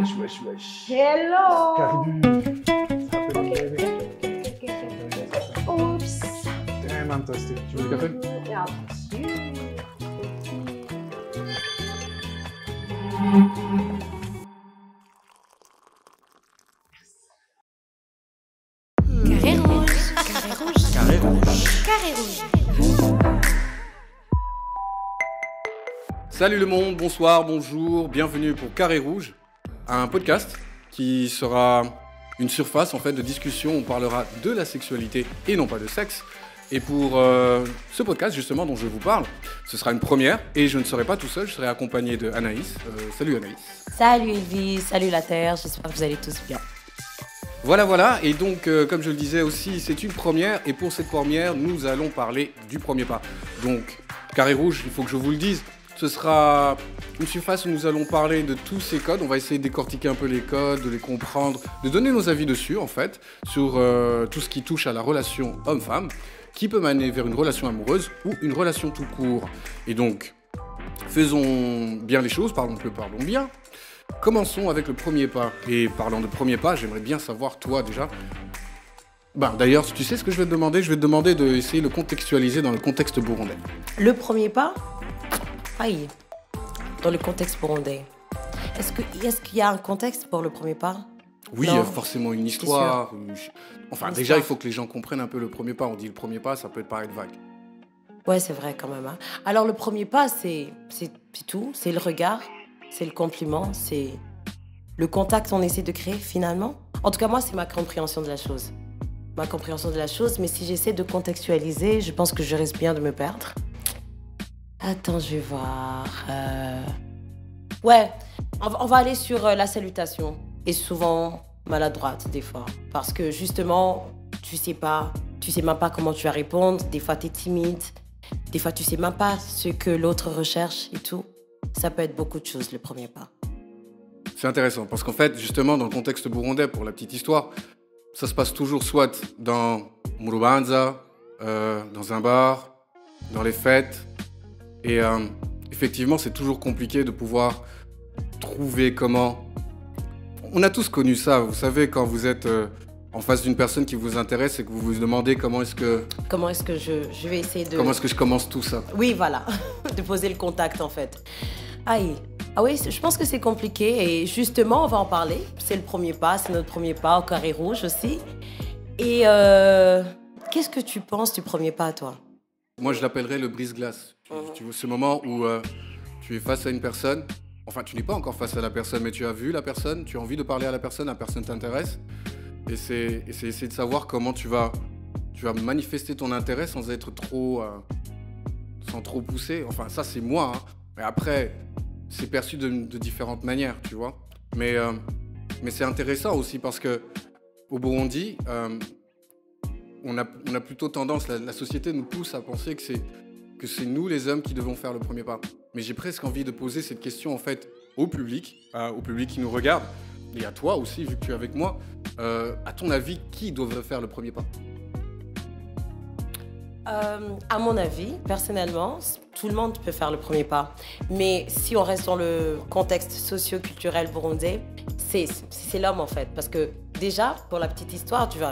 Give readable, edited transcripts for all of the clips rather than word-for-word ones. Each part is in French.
Wesh. Hello. Caribou. Oups. Damn, I'm thirsty. Tu veux du café? Bien sûr. Carré rouge. Carré rouge. Carré rouge. Carré rouge. Salut le monde, bonsoir, bonjour, bienvenue pour Carré Rouge, un podcast qui sera une surface en fait de discussion. On parlera de la sexualité et non pas de sexe. Et pour ce podcast justement dont je vous parle, ce sera une première et je ne serai pas tout seul, je serai accompagné de Anaïs. Salut Anaïs. Salut Elvis, salut la Terre, j'espère que vous allez tous bien. Voilà, et donc comme je le disais aussi, c'est une première et pour cette première, nous allons parler du premier pas. Donc Carré Rouge, il faut que je vous le dise, ce sera une surface où nous allons parler de tous ces codes. On va essayer de décortiquer un peu les codes, de les comprendre, de donner nos avis dessus en fait, sur tout ce qui touche à la relation homme-femme, qui peut mener vers une relation amoureuse ou une relation tout court. Et donc, faisons bien les choses, parlons bien. Commençons avec le premier pas. Et parlant de premier pas, j'aimerais bien savoir, toi déjà... D'ailleurs, tu sais ce que je vais te demander? Je vais te demander d'essayer de le contextualiser dans le contexte burundais. Le premier pas, aïe, dans le contexte burundais. Est-ce qu'il y a un contexte pour le premier pas? Oui, Non. forcément une histoire. Enfin, Une déjà, histoire. il faut que les gens comprennent un peu le premier pas. On dit le premier pas, ça peut paraître vague. Ouais, c'est vrai quand même. Hein. Alors le premier pas, c'est tout, c'est le regard, c'est le compliment, c'est le contact qu'on essaie de créer finalement. En tout cas, moi, c'est ma compréhension de la chose. Mais si j'essaie de contextualiser, je pense que je risque bien de me perdre. Attends, je vais voir. Ouais, on va aller sur la salutation. Et souvent maladroite des fois. Parce que justement, tu sais même pas comment tu vas répondre. Des fois, tu es timide. Des fois, tu sais même pas ce que l'autre recherche et tout. Ça peut être beaucoup de choses, le premier pas. C'est intéressant parce qu'en fait, justement, dans le contexte burundais, pour la petite histoire, ça se passe toujours soit dans Murubanza, dans un bar, dans les fêtes. Et effectivement, c'est toujours compliqué de pouvoir trouver comment... On a tous connu ça, vous savez, quand vous êtes en face d'une personne qui vous intéresse et que vous vous demandez comment est-ce que je vais essayer de... comment est-ce que je commence tout ça. Oui, voilà, de poser le contact en fait. Aïe. Ah oui, je pense que c'est compliqué et justement, on va en parler. C'est le premier pas, c'est notre premier pas au Carré Rouge aussi. Et qu'est-ce que tu penses du premier pas, toi? Moi, je l'appellerais le brise-glace. Tu vois, ce moment où tu es face à une personne, enfin, tu n'es pas encore face à la personne, mais tu as vu la personne, tu as envie de parler à la personne t'intéresse. Et c'est essayer de savoir comment tu vas manifester ton intérêt sans être sans trop pousser. Enfin, ça, c'est moi. Hein. Mais après, c'est perçu de différentes manières, tu vois. Mais c'est intéressant aussi parce que au Burundi, on a plutôt tendance, la société nous pousse à penser que c'est nous les hommes qui devons faire le premier pas. Mais j'ai presque envie de poser cette question en fait au public qui nous regarde, et à toi aussi vu que tu es avec moi. À ton avis, qui devrait faire le premier pas? À mon avis, personnellement, tout le monde peut faire le premier pas. Mais si on reste dans le contexte socio-culturel burundais, c'est l'homme en fait. Parce que déjà, pour la petite histoire, tu vois,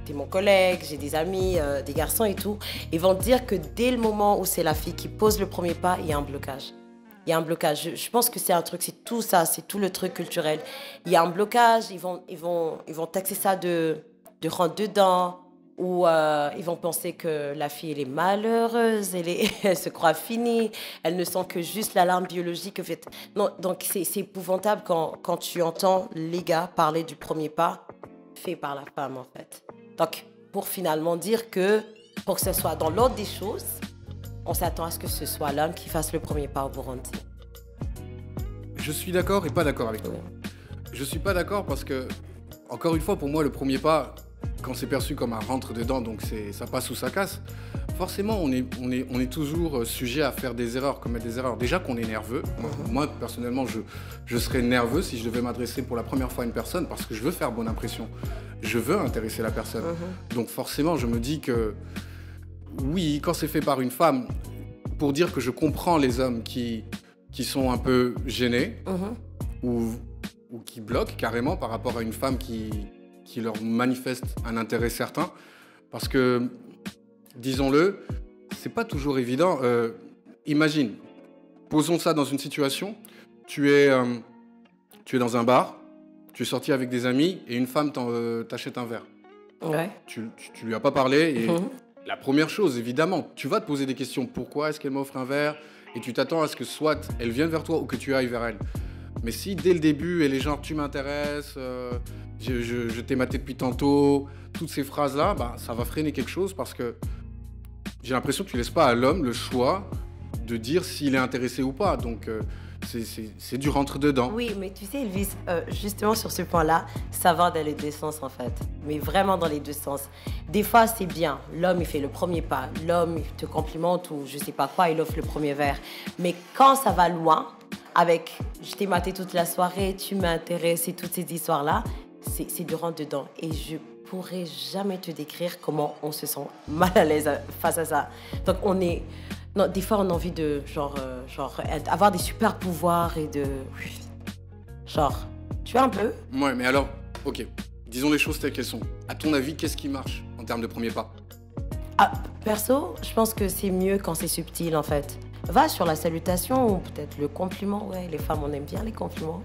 t'es mon collègue, j'ai des amis, des garçons et tout. Ils vont te dire que dès le moment où c'est la fille qui pose le premier pas, il y a un blocage. Il y a un blocage. Je pense que c'est un truc, c'est tout ça, c'est tout le truc culturel. Il y a un blocage, ils vont taxer ça de rentrer dedans. Ou ils vont penser que la fille, elle est malheureuse, elle se croit finie, elle ne sent que juste l'alarme biologique. En fait. Non, donc c'est épouvantable quand tu entends les gars parler du premier pas fait par la femme, en fait. Donc, pour finalement dire que, pour que ce soit dans l'ordre des choses, on s'attend à ce que ce soit l'homme qui fasse le premier pas au Burundi. Je suis d'accord et pas d'accord avec toi. Je suis pas d'accord parce que, encore une fois, pour moi, le premier pas... Quand c'est perçu comme un rentre-dedans, donc ça passe ou ça casse, forcément, on est toujours sujet à faire des erreurs, commettre des erreurs. Déjà qu'on est nerveux. Moi, personnellement, je serais nerveux si je devais m'adresser pour la première fois à une personne parce que je veux faire bonne impression. Je veux intéresser la personne. Donc forcément, je me dis que, oui, quand c'est fait par une femme, pour dire que je comprends les hommes qui sont un peu gênés ou ou qui bloquent carrément par rapport à une femme qui leur manifeste un intérêt certain. Parce que, disons-le, c'est pas toujours évident. Imagine, posons ça dans une situation, tu es dans un bar, tu es sorti avec des amis et une femme t'achète un verre. Ouais. Tu lui as pas parlé et la première chose, évidemment, tu vas te poser des questions. Pourquoi est-ce qu'elle m'offre un verre? Et tu t'attends à ce que soit elle vienne vers toi ou que tu ailles vers elle. Mais si dès le début, elle est genre tu m'intéresses, je t'ai maté depuis tantôt, toutes ces phrases-là, bah, ça va freiner quelque chose parce que j'ai l'impression que tu laisses pas à l'homme le choix de dire s'il est intéressé ou pas. Donc c'est du rentre-dedans. Oui, mais tu sais, Elvis, justement sur ce point-là, ça va dans les deux sens en fait. Mais vraiment dans les deux sens. Des fois, c'est bien. L'homme, il fait le premier pas. L'homme, il te complimente ou je sais pas quoi, il offre le premier verre. Mais quand ça va loin, avec je t'ai maté toute la soirée, tu m'intéresses et toutes ces histoires-là, c'est du rentre-dedans. Et je pourrais jamais te décrire comment on se sent mal à l'aise face à ça. Donc on est... Non, des fois, on a envie de, avoir des super pouvoirs et de... Genre, tu vois un peu? Ouais, mais alors, ok, disons les choses telles qu'elles sont. À ton avis, qu'est-ce qui marche en termes de premier pas? Ah, perso, je pense que c'est mieux quand c'est subtil, en fait. Va sur la salutation ou peut-être le compliment. Ouais, les femmes, on aime bien les compliments.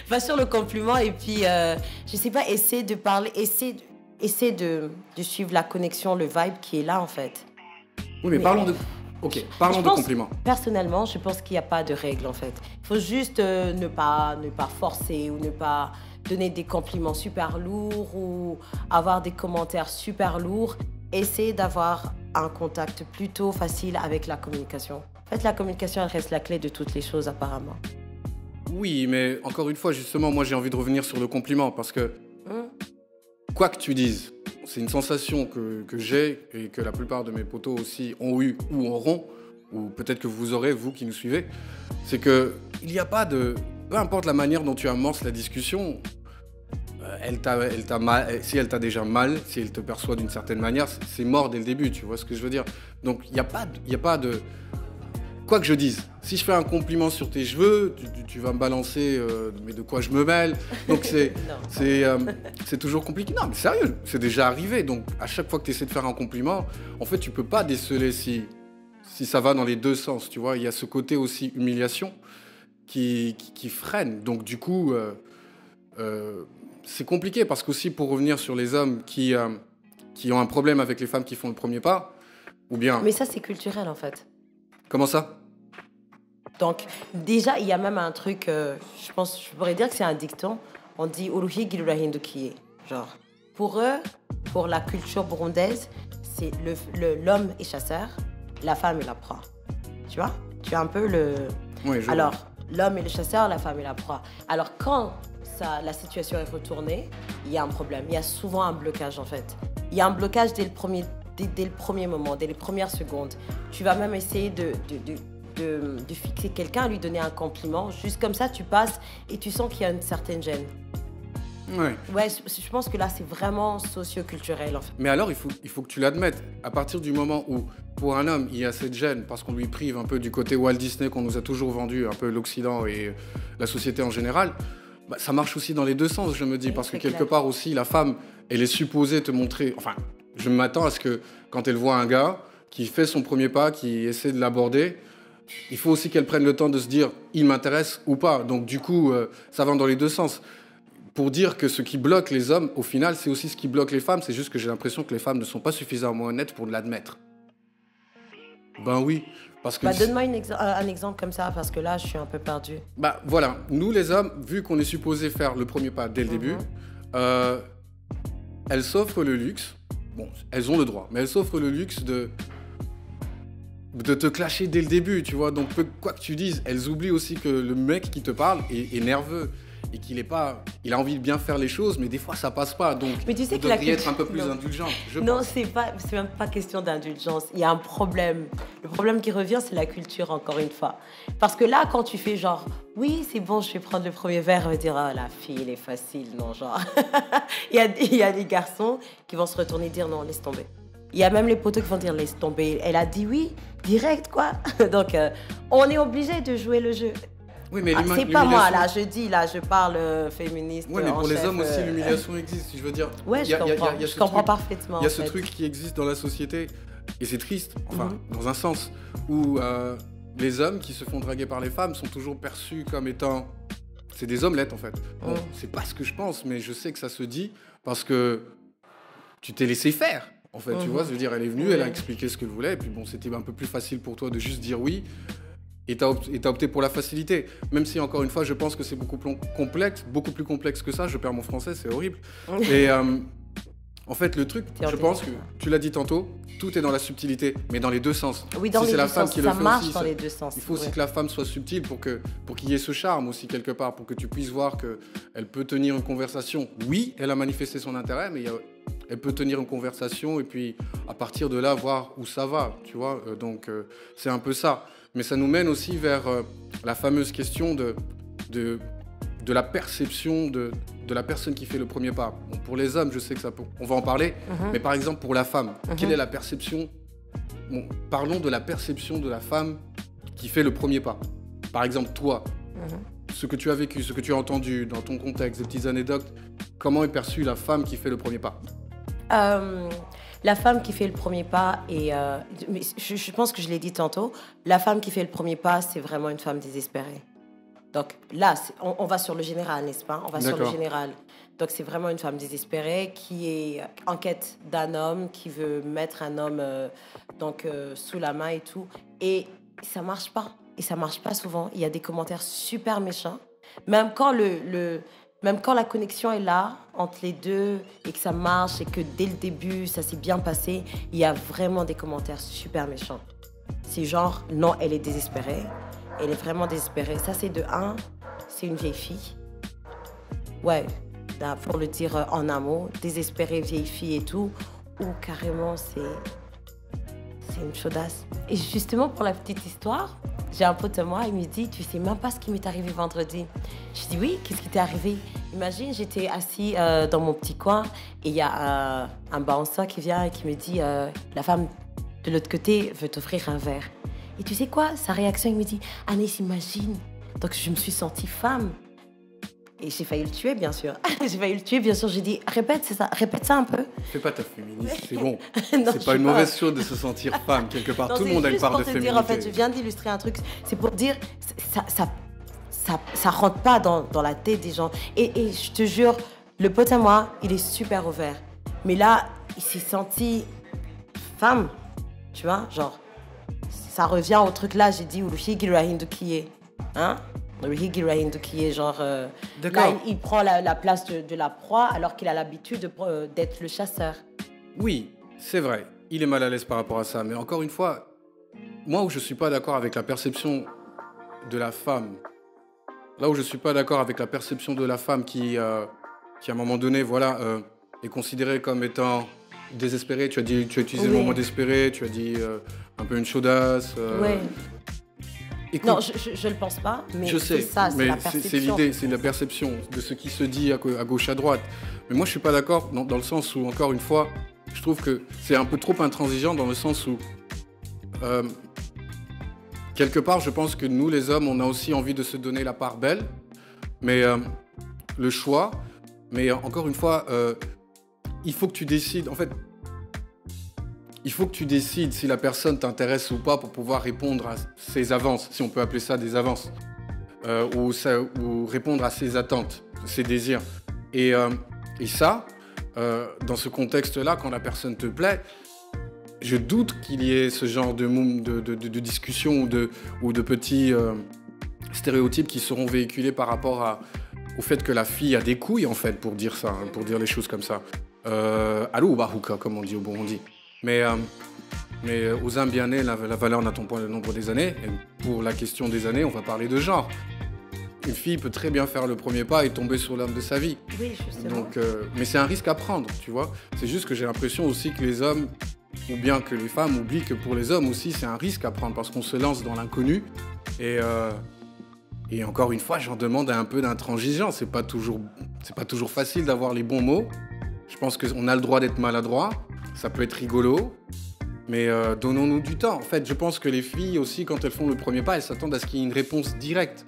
Va sur le compliment et puis, je sais pas, essaie de parler, essaie de suivre la connexion, le vibe qui est là, en fait. Oui, mais parlons de... Ok, parlons de compliments. Personnellement, je pense qu'il n'y a pas de règle, en fait. Il faut juste ne pas forcer ou ne pas donner des compliments super lourds ou avoir des commentaires super lourds. Essayer d'avoir un contact plutôt facile avec la communication. En fait, la communication, elle reste la clé de toutes les choses, apparemment. Oui, mais encore une fois, justement, moi, j'ai envie de revenir sur le compliment parce que, quoi que tu dises, c'est une sensation que j'ai et que la plupart de mes potos aussi ont eu ou auront, ou peut-être que vous aurez, vous qui nous suivez, c'est qu'il n'y a pas de... Peu importe la manière dont tu amorces la discussion, elle t'a mal, si elle t'a déjà mal, si elle te perçoit d'une certaine manière, c'est mort dès le début, tu vois ce que je veux dire? Donc il n'y a pas de... Quoi que je dise, si je fais un compliment sur tes cheveux, tu vas me balancer, mais de quoi je me mêle? Donc c'est toujours compliqué. Non, mais sérieux, c'est déjà arrivé. Donc à chaque fois que tu essaies de faire un compliment, en fait, tu peux pas déceler si ça va dans les deux sens, tu vois. Il y a ce côté aussi humiliation qui freine. Donc du coup, c'est compliqué parce qu'aussi pour revenir sur les hommes qui ont un problème avec les femmes qui font le premier pas, ou bien... Mais ça, c'est culturel, en fait. Comment ça? Donc, déjà, il y a même un truc, je pourrais dire que c'est un dicton. On dit « Uruhi Gilurahindu Kiye ». Genre, pour eux, pour la culture burundaise, c'est l'homme est chasseur, la femme est la proie. Tu vois? Tu as un peu le... Oui, je Alors, vois. l'homme est le chasseur, la femme est la proie. Alors, quand la situation est retournée, il y a un problème. Il y a souvent un blocage, en fait. Il y a un blocage dès le premier moment, dès les premières secondes. Tu vas même essayer de fixer quelqu'un, lui donner un compliment. Juste comme ça, tu passes et tu sens qu'il y a une certaine gêne. Ouais. Ouais, je pense que là, c'est vraiment socio-culturel, en fait. Mais alors, il faut que tu l'admettes. À partir du moment où, pour un homme, il y a cette gêne, parce qu'on lui prive un peu du côté Walt Disney qu'on nous a toujours vendu, un peu l'Occident et la société en général, bah, ça marche aussi dans les deux sens, je me dis. Oui, parce que c'est quelque clair. part aussi, la femme, elle est supposée te montrer... Enfin, je m'attends à ce que, quand elle voit un gars qui fait son premier pas, qui essaie de l'aborder, il faut aussi qu'elle prenne le temps de se dire « il m'intéresse ou pas ». Donc du coup, ça va dans les deux sens. Pour dire que ce qui bloque les hommes, au final, c'est aussi ce qui bloque les femmes. C'est juste que j'ai l'impression que les femmes ne sont pas suffisamment honnêtes pour l'admettre. Ben oui, parce que... Bah, donne-moi un exemple comme ça, parce que là, je suis un peu perdue. Bah voilà, nous les hommes, vu qu'on est supposé faire le premier pas dès le début, elles s'offrent le luxe, bon, elles ont le droit, mais elles s'offrent le luxe de te clasher dès le début, tu vois. Donc quoi que tu dises, elles oublient aussi que le mec qui te parle est nerveux et qu'il a envie de bien faire les choses, mais des fois ça passe pas. Donc Mais tu sais vous que la devriez être culture- un peu plus Non. indulgent. Non, c'est même pas question d'indulgence. Il y a un problème. Le problème qui revient, c'est la culture, encore une fois. Parce que là, quand tu fais genre, oui, c'est bon, je vais prendre le premier verre, on va dire, ah, la fille, elle est facile, non, genre. il y a des garçons qui vont se retourner et dire, non, laisse tomber. Il y a même les potos qui vont dire, laisse tomber. Elle a dit oui, direct, quoi. Donc, on est obligé de jouer le jeu. Oui, mais C'est pas moi, là, l'humiliation- je parle féministe. Oui, mais en pour les chef, hommes aussi, l'humiliation existe. Je veux dire, Ouais, il y a- il y a- il y a je ce comprends truc- parfaitement. il y a en ce fait. truc qui existe dans la société, et c'est triste, enfin, Mhm. dans un sens, où les hommes qui se font draguer par les femmes sont toujours perçus comme étant... C'est des omelettes, en fait. Bon, Mhm. c'est pas ce que je pense, mais je sais que ça se dit parce que tu t'es laissé faire. En fait, tu Mhm. vois, je veux dire, elle est venue, elle a Ouais. expliqué ce qu'elle voulait, et puis bon, c'était un peu plus facile pour toi de juste dire oui, et t'as opté pour la facilité. Même si, encore une fois, je pense que c'est beaucoup plus complexe que ça. Je perds mon français, c'est horrible. Et en fait, le truc, T'es en je pense que, désaccord. tu l'as dit tantôt, tout est dans la subtilité, mais dans les deux sens. Oui, dans Si les c'est deux la femme sens, qui ça le fait marche aussi, dans ça- les deux sens. il faut aussi ouais. que la femme soit subtile pour qu'il y ait ce charme aussi quelque part, pour que tu puisses voir qu'elle peut tenir une conversation. Oui, elle a manifesté son intérêt, mais elle peut tenir une conversation et puis à partir de là, voir où ça va, tu vois. Donc c'est un peu ça. Mais ça nous mène aussi vers la fameuse question de la perception de la personne qui fait le premier pas. Bon, pour les hommes, je sais que on va en parler, Mhm. mais par exemple pour la femme, quelle Mhm. est la perception? Bon, parlons de la perception de la femme qui fait le premier pas. Par exemple, toi, Mhm. ce que tu as vécu, ce que tu as entendu dans ton contexte, des petites anecdotes, comment est perçue la femme qui fait le premier pas? La femme qui fait le premier pas, mais je pense que je l'ai dit tantôt, la femme qui fait le premier pas, c'est vraiment une femme désespérée. Donc là, on va sur le général, n'est-ce pas? On va sur le D'accord. général. Donc c'est vraiment une femme désespérée qui est en quête d'un homme, qui veut mettre un homme sous la main et tout. Et ça marche pas. Et ça marche pas souvent. Il y a des commentaires super méchants. Même quand même quand la connexion est là entre les deux et que ça marche et que dès le début ça s'est bien passé, il y a vraiment des commentaires super méchants. C'est genre, non, elle est désespérée. Elle est vraiment désespérée. Ça, c'est de un, c'est une vieille fille. Ouais, là, pour le dire en un mot, désespérée vieille fille et tout. Ou carrément, c'est une chaudasse. Et justement, pour la petite histoire, j'ai un pote à moi, il me dit, tu sais même pas ce qui m'est arrivé vendredi. Je dis, oui, qu'est-ce qui t'est arrivé? Imagine, j'étais assis dans mon petit coin et il y a un bouncer qui vient et qui me dit, la femme de l'autre côté veut t'offrir un verre. Et tu sais quoi? Sa réaction, il me dit, Agnès, imagine. Donc je me suis sentie femme. Et j'ai failli le tuer, bien sûr. J'ai failli le tuer, bien sûr. J'ai dit, répète ça un peu. Fais pas ta féministe, c'est bon. Non, C'est je pas sais une mauvaise chose de se sentir femme, quelque part. Non, Tout le c'est monde a une juste part pour de te féminité. dire, en fait, je viens d'illustrer un truc. C'est pour dire, ça rentre pas dans la tête des gens. Et je te jure, le pote à moi, il est super ouvert. Mais là, il s'est senti femme, tu vois, genre, ça revient au truc là, j'ai dit, ou le higirahin de qui est, hein? Le higirahin de qui est, genre, D'accord. là, il prend la place de la proie alors qu'il a l'habitude d'être le chasseur. Oui, c'est vrai. Il est mal à l'aise par rapport à ça. Mais encore une fois, moi où je suis pas d'accord avec la perception de la femme, là où je suis pas d'accord avec la perception de la femme qui à un moment donné, voilà, est considérée comme étant désespérée. Tu as utilisé le Oui. mot désespérée, tu as dit un peu une chaudasse. Ouais. Écoute, Non, je le pense pas, mais je sais, c'est ça, c'est mais la c'est perception. l'idée, c'est la perception de ce qui se dit à gauche, à droite. Mais moi, je suis pas d'accord dans le sens où, encore une fois, je trouve que c'est un peu trop intransigeant dans le sens où, quelque part, je pense que nous, les hommes, on a aussi envie de se donner la part belle, mais le choix. Mais encore une fois, il faut que tu décides. En fait, il faut que tu décides si la personne t'intéresse ou pas pour pouvoir répondre à ses avances, si on peut appeler ça des avances, ou répondre à ses attentes, ses désirs. Et ça, dans ce contexte-là, quand la personne te plaît, je doute qu'il y ait ce genre de discussion ou de petits stéréotypes qui seront véhiculés par rapport au fait que la fille a des couilles, en fait, pour dire ça, hein, pour dire les choses comme ça. Allô, bahuka, comme on dit au Burundi. Mais aux âmes bien nées, la valeur n'attend pas le nombre des années. Et pour la question des années, on va parler de genre. Une fille peut très bien faire le premier pas et tomber sur l'homme de sa vie. Oui, justement. Donc, mais c'est un risque à prendre, tu vois. C'est juste que j'ai l'impression aussi que les hommes, ou bien que les femmes oublient que pour les hommes aussi, c'est un risque à prendre parce qu'on se lance dans l'inconnu. Et encore une fois, j'en demande un peu d'intransigeance. C'est pas toujours facile d'avoir les bons mots. Je pense qu'on a le droit d'être maladroit. Ça peut être rigolo. Mais donnons-nous du temps. En fait, je pense que les filles aussi, quand elles font le premier pas, elles s'attendent à ce qu'il y ait une réponse directe.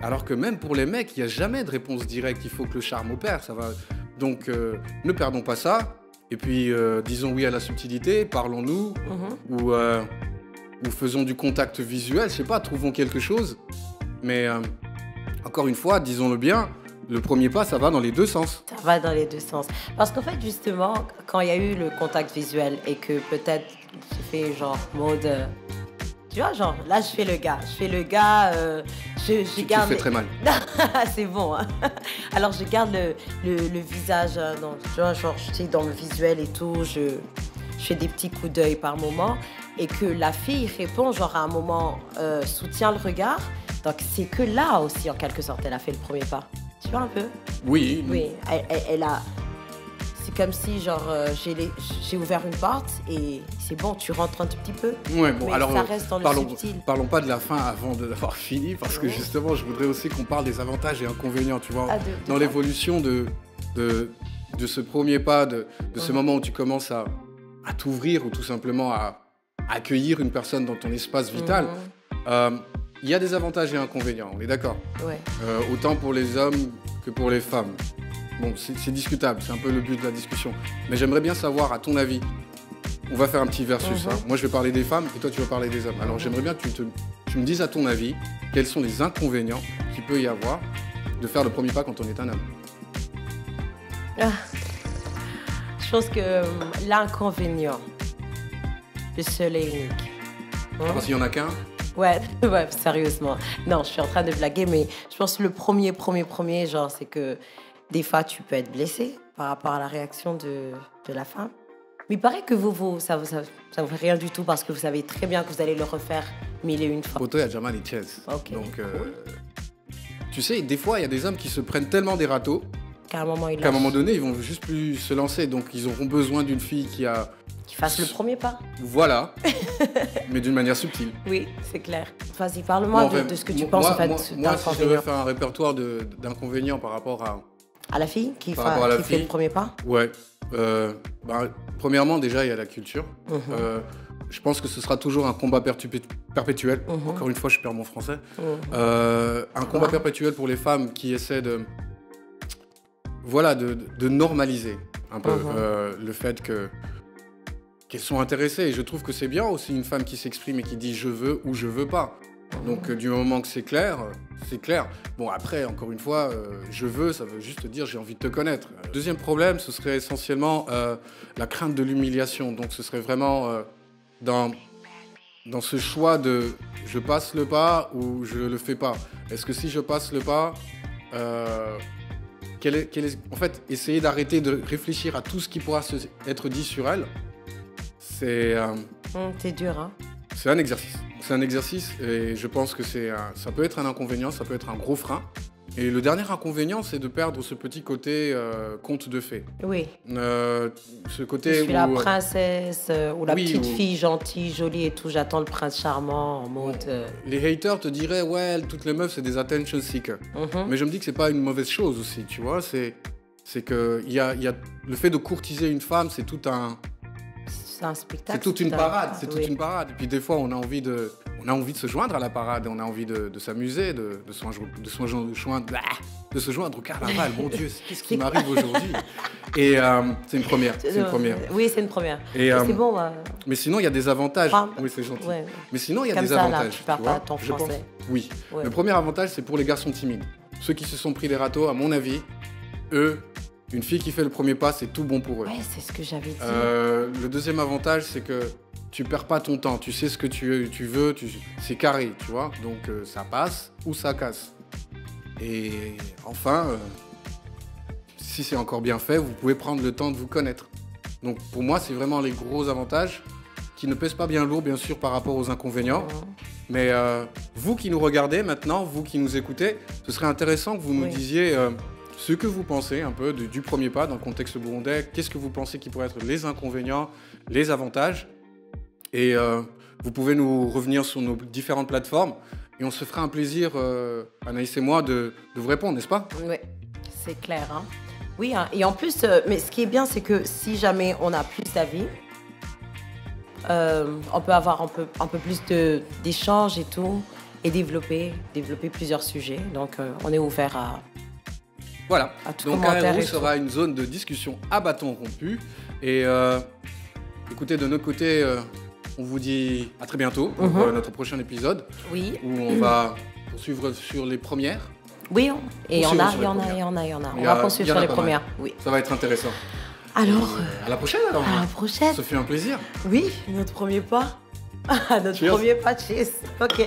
Alors que même pour les mecs, il n'y a jamais de réponse directe. Il faut que le charme opère. Ça va. Donc, ne perdons pas ça. Et puis, disons oui à la subtilité, parlons-nous, ou faisons du contact visuel. Je sais pas, trouvons quelque chose. Mais encore une fois, disons-le bien, le premier pas, ça va dans les deux sens. Ça va dans les deux sens. Parce qu'en fait, justement, quand il y a eu le contact visuel et que peut-être j'ai fait genre mode... tu vois, genre, là, je fais le gars. Je garde... Tu fais très mal. C'est bon. Hein. Alors, je garde le visage, tu vois, genre, je sais, dans le visuel et tout, je fais des petits coups d'œil par moment. Et que la fille répond, genre, à un moment, soutient le regard. Donc, c'est que là aussi, en quelque sorte, elle a fait le premier pas. Tu vois un peu? Oui. Oui, elle a... C'est comme si, genre, j'ai ouvert une porte et c'est bon, tu rentres un tout petit peu. Ouais, bon, mais alors, ça reste dans le subtil. Parlons pas de la fin avant d'avoir fini, parce que justement, je voudrais aussi qu'on parle des avantages et inconvénients, tu vois. Dans l'évolution de ce premier pas, de ce moment où tu commences à t'ouvrir ou tout simplement à accueillir une personne dans ton espace vital, il y a des avantages et inconvénients, on est d'accord? Ouais. Autant pour les hommes que pour les femmes. Bon, c'est discutable, c'est un peu le but de la discussion. Mais j'aimerais bien savoir, à ton avis, on va faire un petit versus. Hein. Moi, je vais parler des femmes et toi, tu vas parler des hommes. Alors, j'aimerais bien que tu me dises, à ton avis, quels sont les inconvénients qu'il peut y avoir de faire le premier pas quand on est un homme. Je pense que l'inconvénient, le seul et unique. Parce qu'il n'y en a qu'un. Ouais, sérieusement. Non, je suis en train de blaguer, mais je pense que le premier, genre, c'est que des fois, tu peux être blessé par rapport à la réaction de la femme. Mais il paraît que ça vous fait rien du tout parce que vous savez très bien que vous allez le refaire 1001 fois. Poto, il y a Jamal et Chess. Ok. Donc, tu sais, des fois, il y a des hommes qui se prennent tellement des râteaux qu'à un moment donné, ils vont juste plus se lancer. Donc, ils auront besoin d'une fille qui fasse le premier pas. Voilà, mais d'une manière subtile. Oui, c'est clair. Vas-y, parle-moi de ce que tu penses en fait. Moi, si je devais faire un répertoire d'inconvénients par rapport à la fille qui fait le premier pas. Ouais. Premièrement, déjà, il y a la culture. Je pense que ce sera toujours un combat perpétuel. Encore une fois, je perds mon français. Un combat perpétuel pour les femmes qui essaient de normaliser un peu le fait qu'elles sont intéressées. Et je trouve que c'est bien aussi une femme qui s'exprime et qui dit « je veux » ou « je veux pas ». Donc du moment que c'est clair, c'est clair. Bon, après, encore une fois, je veux, ça veut juste dire j'ai envie de te connaître. Deuxième problème, ce serait essentiellement la crainte de l'humiliation. Donc ce serait vraiment dans ce choix de je passe le pas ou je le fais pas. Est-ce que si je passe le pas, en fait, essayer d'arrêter de réfléchir à tout ce qui pourra être dit sur elle, c'est dur, hein? C'est un exercice. C'est un exercice et je pense que ça peut être un inconvénient, ça peut être un gros frein. Et le dernier inconvénient, c'est de perdre ce petit côté conte de fées. Oui. Ce côté je suis la princesse ou la petite fille gentille, jolie et tout. J'attends le prince charmant en mode... Les haters te diraient, ouais, toutes les meufs, c'est des attention seekers. Mais je me dis que c'est pas une mauvaise chose aussi, tu vois. C'est que y a le fait de courtiser une femme, c'est tout un... C'est un spectacle. C'est toute une parade, une parade. Et puis des fois, on a envie de se joindre à la parade, on a envie de s'amuser, de se joindre au carnaval. Mon Dieu, qu'est-ce qui m'arrive aujourd'hui? Et c'est une première. Oui, c'est une première. Et, c'est bon. Mais sinon, il y a des avantages. Oui, c'est gentil. Ouais. Mais sinon, il y a des avantages. Là, tu perds pas ton français. Oui. Ouais. Le premier avantage, c'est pour les garçons timides. Ceux qui se sont pris des râteaux, à mon avis, eux... Une fille qui fait le premier pas, c'est tout bon pour eux. Ouais, c'est ce que j'avais dit. Le deuxième avantage, c'est que tu perds pas ton temps. Tu sais ce que tu veux, c'est carré, tu vois. Donc ça passe ou ça casse. Et enfin, si c'est encore bien fait, vous pouvez prendre le temps de vous connaître. Donc pour moi, c'est vraiment les gros avantages qui ne pèsent pas bien lourd, bien sûr, par rapport aux inconvénients. Mais vous qui nous regardez maintenant, vous qui nous écoutez, ce serait intéressant que vous nous disiez... ce que vous pensez un peu du premier pas dans le contexte burundais, qu'est-ce que vous pensez qui pourraient être les inconvénients, les avantages. Et vous pouvez nous revenir sur nos différentes plateformes et on se fera un plaisir, Anaïs et moi, de vous répondre, n'est-ce pas? Oui, c'est clair. Hein. Oui, hein. Et en plus, mais ce qui est bien, c'est que si jamais on a plus d'avis, on peut avoir un peu plus d'échanges et tout. et développer plusieurs sujets. Donc, on est ouvert à... Voilà, À tout donc commentaire Aéro et tout. sera une zone de discussion à bâton rompu. Et écoutez, de notre côté, on vous dit à très bientôt pour notre prochain épisode Oui, où on va poursuivre sur les premières. oui, et il y en Poursuivre a, sur il les y en a, premières. il y en a, il y en a. Il On y a- va poursuivre il y en sur a les pas mal. premières. Oui. Ça va être intéressant. Alors, À la prochaine alors. à la prochaine. Ça fait un plaisir. Oui, notre premier pas. Notre Cheers. premier pas, cheers. Ok.